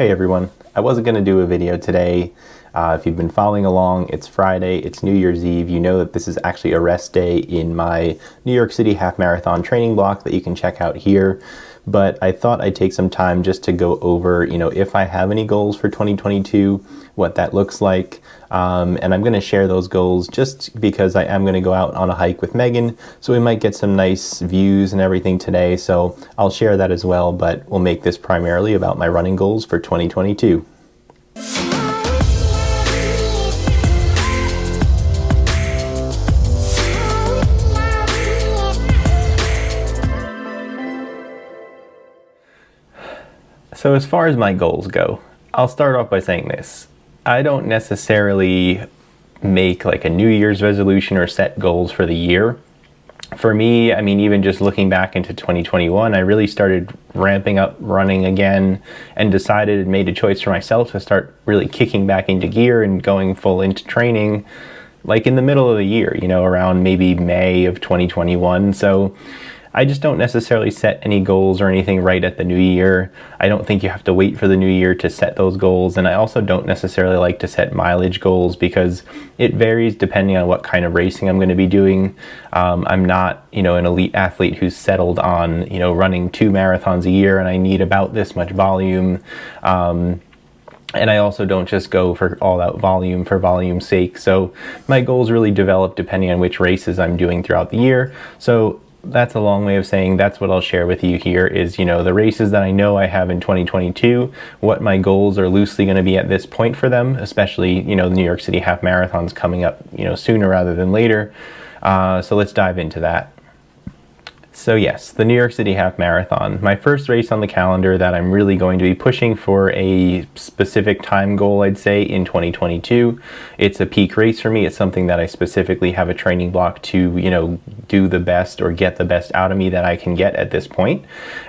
Hey everyone, I wasn't going to do a video today. If you've been following along, it's Friday, it's New Year's Eve. You know that this is actually a rest day in my New York City half marathon training block that you can check out here. But I thought I'd take some time just to go over, if I have any goals for 2022, what that looks like. And I'm going to share those goals just because I am going to go out on a hike with Megan. So we might get some nice views and everything today. So I'll share that as well, but we'll make this primarily about my running goals for 2022. So as far as my goals go, I'll start off by saying this. I don't necessarily make like a New Year's resolution or set goals for the year. For me, even just looking back into 2021, I really started ramping up running again and decided and made a choice for myself to start really kicking back into gear and going full into training like in the middle of the year, around maybe May of 2021. So I just don't necessarily set any goals or anything right at the new year. I don't think you have to wait for the new year to set those goals. And I also don't necessarily like to set mileage goals because it varies depending on what kind of racing I'm going to be doing. I'm not, an elite athlete who's settled on, running 2 marathons a year and I need about this much volume. And I also don't just go for all out volume for volume's sake. So my goals really develop depending on which races I'm doing throughout the year. So that's a long way of saying that's what I'll share with you here is, the races that I know I have in 2022, what my goals are loosely going to be at this point for them, especially, the New York City half marathons coming up, sooner rather than later. So let's dive into that. So yes, the New York City half marathon, my first race on the calendar that I'm really going to be pushing for a specific time goal, I'd say, in 2022. It's a peak race for me. It's something that I specifically have a training block to, do the best or get the best out of me that I can get at this point.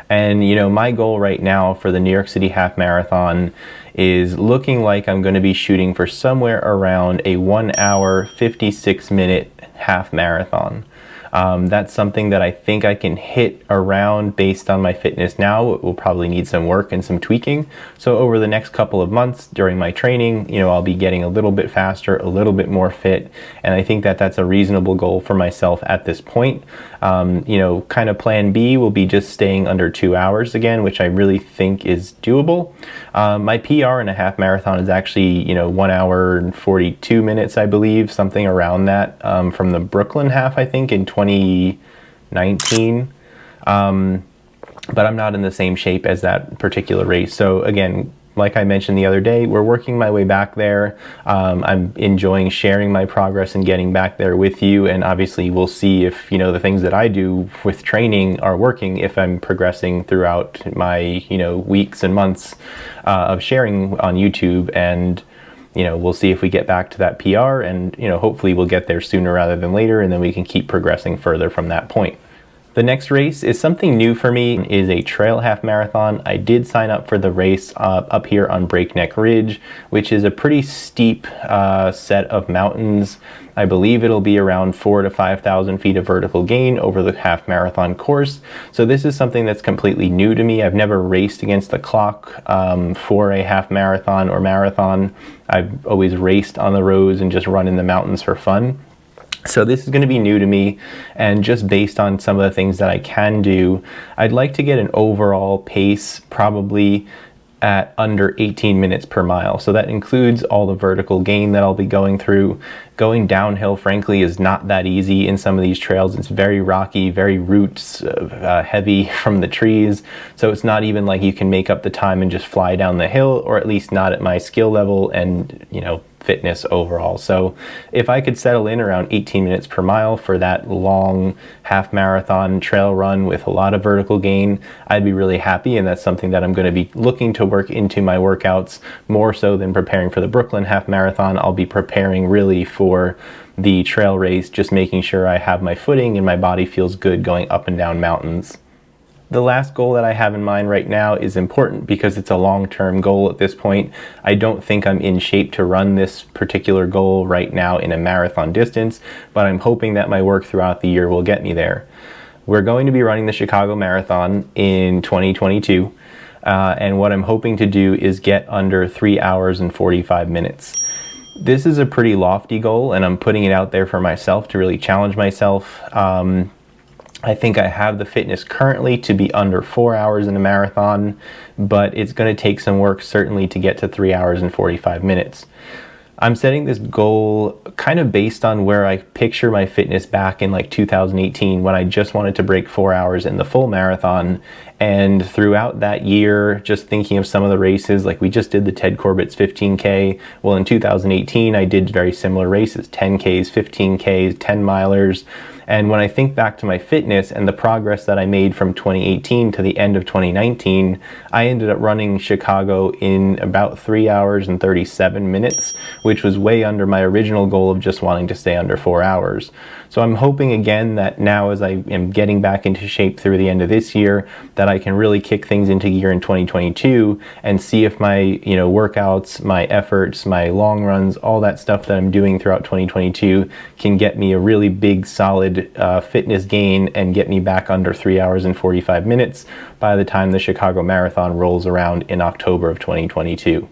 And, my goal right now for the New York City half marathon is looking like I'm going to be shooting for somewhere around a 1 hour, 56-minute half marathon. That's something that I think I can hit around based on my fitness now. It will probably need some work and some tweaking. So over the next couple of months during my training, I'll be getting a little bit faster, a little bit more fit. And I think that that's a reasonable goal for myself at this point. Kind of plan B will be just staying under 2 hours again, which I really think is doable. My PR in a half marathon is actually, 1 hour and 42 minutes, I believe, something around that, from the Brooklyn half, I think, in 2019. But I'm not in the same shape as that particular race. So again, like I mentioned the other day, we're working my way back there. I'm enjoying sharing my progress and getting back there with you. And obviously we'll see if, the things that I do with training are working, if I'm progressing throughout my, weeks and months of sharing on YouTube. And, we'll see if we get back to that PR and, hopefully we'll get there sooner rather than later. And then we can keep progressing further from that point. The next race is something new for me, is a trail half marathon. I did sign up for the race up here on Breakneck Ridge, which is a pretty steep set of mountains. I believe it'll be around 4,000 to 5,000 feet of vertical gain over the half marathon course. So this is something that's completely new to me. I've never raced against the clock for a half marathon or marathon. I've always raced on the roads and just run in the mountains for fun. So this is going to be new to me, and just based on some of the things that I can do, I'd like to get an overall pace probably at under 18 minutes per mile. So that includes all the vertical gain that I'll be going through. Going downhill, frankly, is not that easy in some of these trails. It's very rocky, very roots heavy from the trees. So it's not even like you can make up the time and just fly down the hill, or at least not at my skill level and, fitness overall. So if I could settle in around 18 minutes per mile for that long half marathon trail run with a lot of vertical gain, I'd be really happy. And that's something that I'm going to be looking to work into my workouts more so than preparing for the Brooklyn half marathon. I'll be preparing really for the trail race, just making sure I have my footing and my body feels good going up and down mountains. The last goal that I have in mind right now is important because it's a long-term goal at this point. I don't think I'm in shape to run this particular goal right now in a marathon distance, but I'm hoping that my work throughout the year will get me there. We're going to be running the Chicago Marathon in 2022. And what I'm hoping to do is get under 3 hours and 45 minutes. This is a pretty lofty goal, and I'm putting it out there for myself to really challenge myself. I think I have the fitness currently to be under 4 hours in a marathon, but it's going to take some work certainly to get to 3 hours and 45 minutes. I'm setting this goal kind of based on where I picture my fitness back in like 2018, when I just wanted to break 4 hours in the full marathon. And throughout that year, just thinking of some of the races, like we just did the Ted Corbett's 15K. Well, in 2018, I did very similar races, 10Ks, 15Ks, 10 milers. And when I think back to my fitness and the progress that I made from 2018 to the end of 2019, I ended up running Chicago in about 3 hours and 37 minutes, which was way under my original goal of just wanting to stay under 4 hours. So I'm hoping again that now, as I am getting back into shape through the end of this year, that I can really kick things into gear in 2022 and see if my workouts, my efforts, my long runs, all that stuff that I'm doing throughout 2022 can get me a really big solid fitness gain and get me back under 3 hours and 45 minutes by the time the Chicago Marathon rolls around in October of 2022.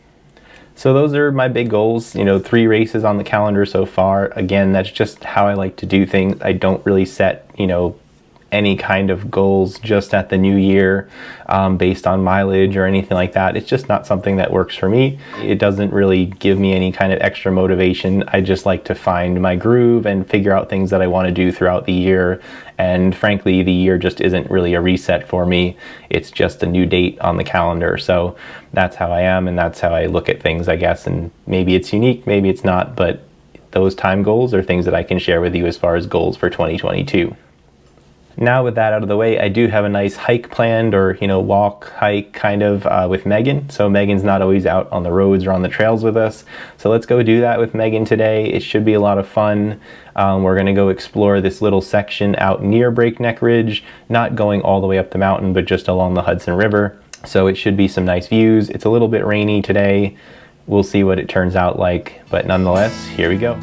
So those are my big goals, 3 races on the calendar so far. Again, that's just how I like to do things. I don't really set, any kind of goals just at the new year based on mileage or anything like that. It's just not something that works for me. It doesn't really give me any kind of extra motivation. I just like to find my groove and figure out things that I want to do throughout the year. And frankly, the year just isn't really a reset for me. It's just a new date on the calendar. So that's how I am, and that's how I look at things, I guess. And maybe it's unique, maybe it's not, but those time goals are things that I can share with you as far as goals for 2022. Now with that out of the way, I do have a nice hike planned, or walk, hike kind of with Megan. So Megan's not always out on the roads or on the trails with us. So let's go do that with Megan today. It should be a lot of fun. We're going to go explore this little section out near Breakneck Ridge, not going all the way up the mountain, but just along the Hudson River. So it should be some nice views. It's a little bit rainy today. We'll see what it turns out like, but nonetheless, here we go.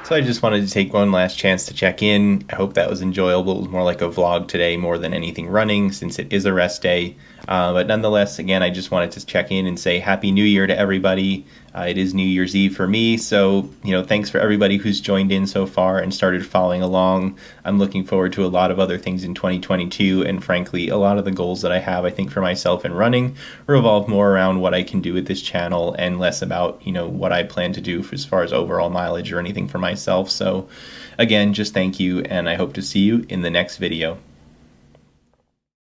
So I just wanted to take one last chance to check in. I hope that was enjoyable. It was more like a vlog today more than anything running, since it is a rest day. But nonetheless, again, I just wanted to check in and say Happy New Year to everybody. It is New Year's Eve for me, so thanks for everybody who's joined in so far and started following along. I'm looking forward to a lot of other things in 2022, and frankly, a lot of the goals that I have, I think, for myself in running revolve more around what I can do with this channel and less about what I plan to do as far as overall mileage or anything for myself. So again, just thank you, and I hope to see you in the next video.